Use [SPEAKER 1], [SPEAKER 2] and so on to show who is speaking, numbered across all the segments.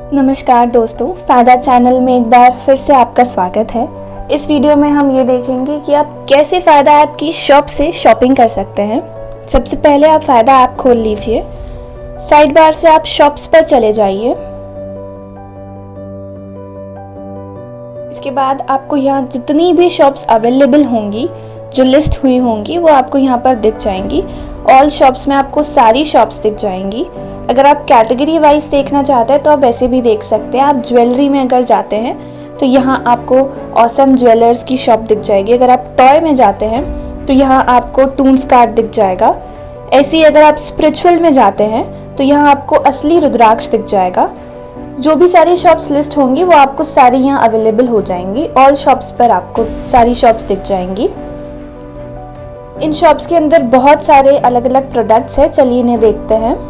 [SPEAKER 1] नमस्कार दोस्तों, फ़ायदा चैनल में एक बार फिर से आपका स्वागत है। इस वीडियो में हम ये देखेंगे कि आप कैसे फ़ायदा ऐप की शॉप से शॉपिंग कर सकते हैं। सबसे पहले आप फ़ायदा ऐप खोल लीजिए। साइड बार से आप शॉप्स पर चले जाइए। इसके बाद आपको यहाँ जितनी भी शॉप्स अवेलेबल होंगी, जो लिस्ट हुई होंगी, वो आपको यहाँ पर दिख जाएंगी। ऑल शॉप्स में आपको सारी शॉप्स दिख जाएंगी। अगर आप कैटेगरी वाइज देखना चाहते हैं तो आप वैसे भी देख सकते हैं। आप ज्वेलरी में अगर जाते हैं तो यहाँ आपको ऑसम ज्वेलर्स की शॉप दिख जाएगी। अगर आप टॉय में जाते हैं तो यहाँ आपको टून्स कार्ड दिख जाएगा। ऐसे ही अगर आप स्पिरिचुअल में जाते हैं तो यहाँ आपको असली रुद्राक्ष दिख जाएगा। जो भी सारी शॉप्स लिस्ट होंगी वो आपको सारी यहाँ अवेलेबल हो जाएंगी। ऑल शॉप्स पर आपको सारी शॉप्स दिख जाएंगी। इन शॉप्स के अंदर बहुत सारे अलग अलग प्रोडक्ट्स हैं, चलिए इन्हें देखते हैं।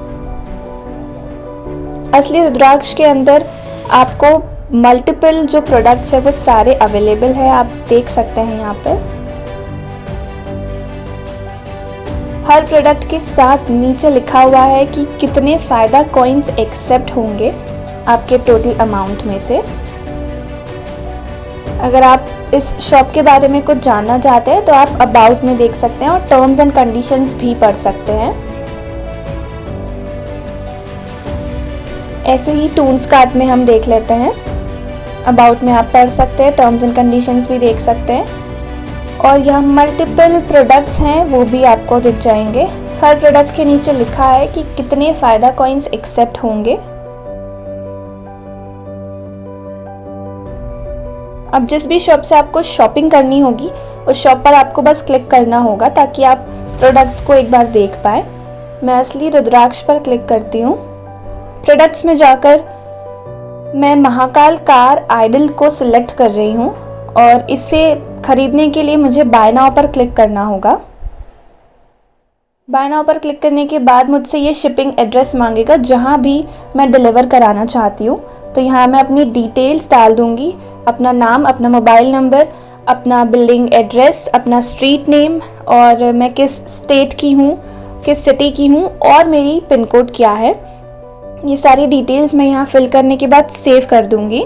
[SPEAKER 1] असली रुद्राक्ष के अंदर आपको मल्टीपल जो प्रोडक्ट्स है वो सारे अवेलेबल है, आप देख सकते हैं। यहाँ पर हर प्रोडक्ट के साथ नीचे लिखा हुआ है कि कितने फ़ायदा कॉइन्स एक्सेप्ट होंगे आपके टोटल अमाउंट में से। अगर आप इस शॉप के बारे में कुछ जानना चाहते हैं तो आप अबाउट में देख सकते हैं और टर्म्स एंड कंडीशंस भी पढ़ सकते हैं। ऐसे ही टून्स कार्ड में हम देख लेते हैं। अबाउट में आप पढ़ सकते हैं, टर्म्स एंड कंडीशंस भी देख सकते हैं। और यहाँ मल्टीपल प्रोडक्ट्स हैं वो भी आपको दिख जाएंगे। हर प्रोडक्ट के नीचे लिखा है कि कितने फ़ायदा कॉइन्स एक्सेप्ट होंगे। अब जिस भी शॉप से आपको शॉपिंग करनी होगी उस शॉप पर आपको बस क्लिक करना होगा ताकि आप प्रोडक्ट्स को एक बार देख पाएँ। मैं असली रुद्राक्ष पर क्लिक करती हूँ। प्रोडक्ट्स में जाकर मैं महाकाल कार आइडल को सिलेक्ट कर रही हूँ और इसे खरीदने के लिए मुझे बाय नाउ पर क्लिक करना होगा। बाय नाउ पर क्लिक करने के बाद मुझसे ये शिपिंग एड्रेस मांगेगा जहाँ भी मैं डिलीवर कराना चाहती हूँ। तो यहाँ मैं अपनी डिटेल्स डाल दूँगी, अपना नाम, अपना मोबाइल नंबर, अपना बिल्डिंग एड्रेस, अपना स्ट्रीट नेम और मैं किस स्टेट की हूँ, किस सिटी की हूँ और मेरी पिन कोड क्या है। ये सारी डिटेल्स मैं यहाँ फिल करने के बाद सेव कर दूँगी।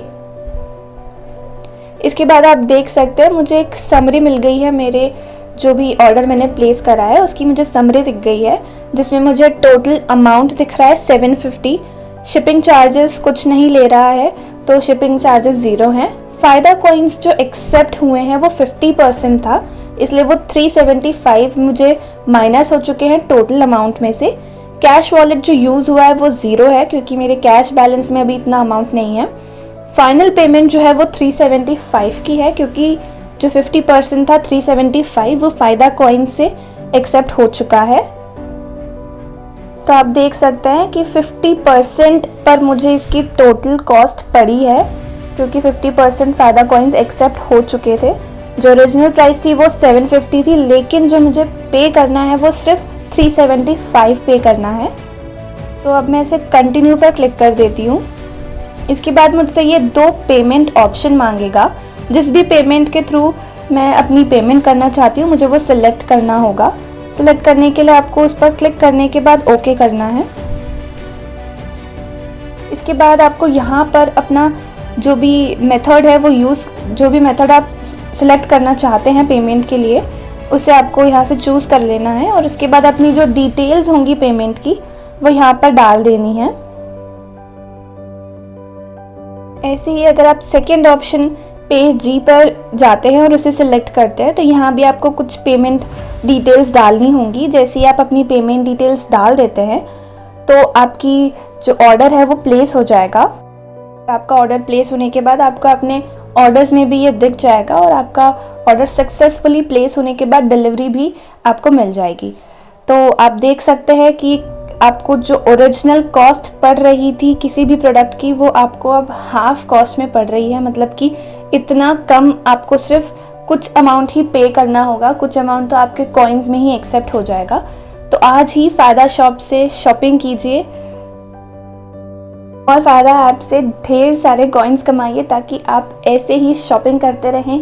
[SPEAKER 1] इसके बाद आप देख सकते हैं मुझे एक समरी मिल गई है। मेरे जो भी ऑर्डर मैंने प्लेस करा है उसकी मुझे समरी दिख गई है जिसमें मुझे टोटल अमाउंट दिख रहा है 750। शिपिंग चार्जेस कुछ नहीं ले रहा है तो शिपिंग चार्जेस 0 हैं। फ़ायदा कॉइन्स जो एक्सेप्ट हुए हैं वो 50% था, इसलिए वो 375 मुझे माइनस हो चुके हैं टोटल अमाउंट में से। कैश वॉलेट जो यूज़ हुआ है वो 0 है क्योंकि मेरे कैश बैलेंस में अभी इतना अमाउंट नहीं है। फाइनल पेमेंट जो है वो 375 की है क्योंकि जो 50% था 375 वो फ़ायदा कॉइन से एक्सेप्ट हो चुका है। तो आप देख सकते हैं कि 50% पर मुझे इसकी टोटल कॉस्ट पड़ी है क्योंकि 50% फ़ायदा कॉइन्स एक्सेप्ट हो चुके थे। जो ओरिजिनल प्राइस थी वो 750 थी, लेकिन जो मुझे पे करना है वो सिर्फ 375 पे करना है। तो अब मैं इसे कंटिन्यू पर क्लिक कर देती हूँ। इसके बाद मुझसे ये 2 पेमेंट ऑप्शन मांगेगा। जिस भी पेमेंट के थ्रू मैं अपनी पेमेंट करना चाहती हूँ मुझे वो सिलेक्ट करना होगा। सिलेक्ट करने के लिए आपको उस पर क्लिक करने के बाद ओके करना है। इसके बाद आपको यहाँ पर अपना जो भी मेथड है वो जो भी मेथड आप सिलेक्ट करना चाहते हैं पेमेंट के लिए उसे आपको यहाँ से चूज़ कर लेना है और उसके बाद अपनी जो डिटेल्स होंगी पेमेंट की वो यहाँ पर डाल देनी है। ऐसे ही अगर आप सेकेंड ऑप्शन पे जी पर जाते हैं और उसे सिलेक्ट करते हैं तो यहाँ भी आपको कुछ पेमेंट डिटेल्स डालनी होंगी। जैसे ही आप अपनी पेमेंट डिटेल्स डाल देते हैं तो आपकी जो ऑर्डर है वो प्लेस हो जाएगा। आपका ऑर्डर प्लेस होने के बाद आपका अपने ऑर्डर्स में भी ये दिख जाएगा और आपका ऑर्डर सक्सेसफुली प्लेस होने के बाद डिलीवरी भी आपको मिल जाएगी। तो आप देख सकते हैं कि आपको जो ओरिजिनल कॉस्ट पड़ रही थी किसी भी प्रोडक्ट की वो आपको अब हाफ कॉस्ट में पड़ रही है। मतलब कि इतना कम, आपको सिर्फ कुछ अमाउंट ही पे करना होगा, कुछ अमाउंट तो आपके कॉइन्स में ही एक्सेप्ट हो जाएगा। तो आज ही फ़ायदा शॉप से शॉपिंग कीजिए और फ़ायदा ऐप से ढेर सारे कॉइन्स कमाइए ताकि आप ऐसे ही शॉपिंग करते रहें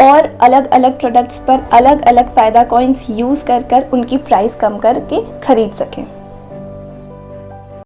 [SPEAKER 1] और अलग अलग प्रोडक्ट्स पर अलग अलग फ़ायदा कॉइन्स यूज़ कर उनकी प्राइस कम करके ख़रीद सकें।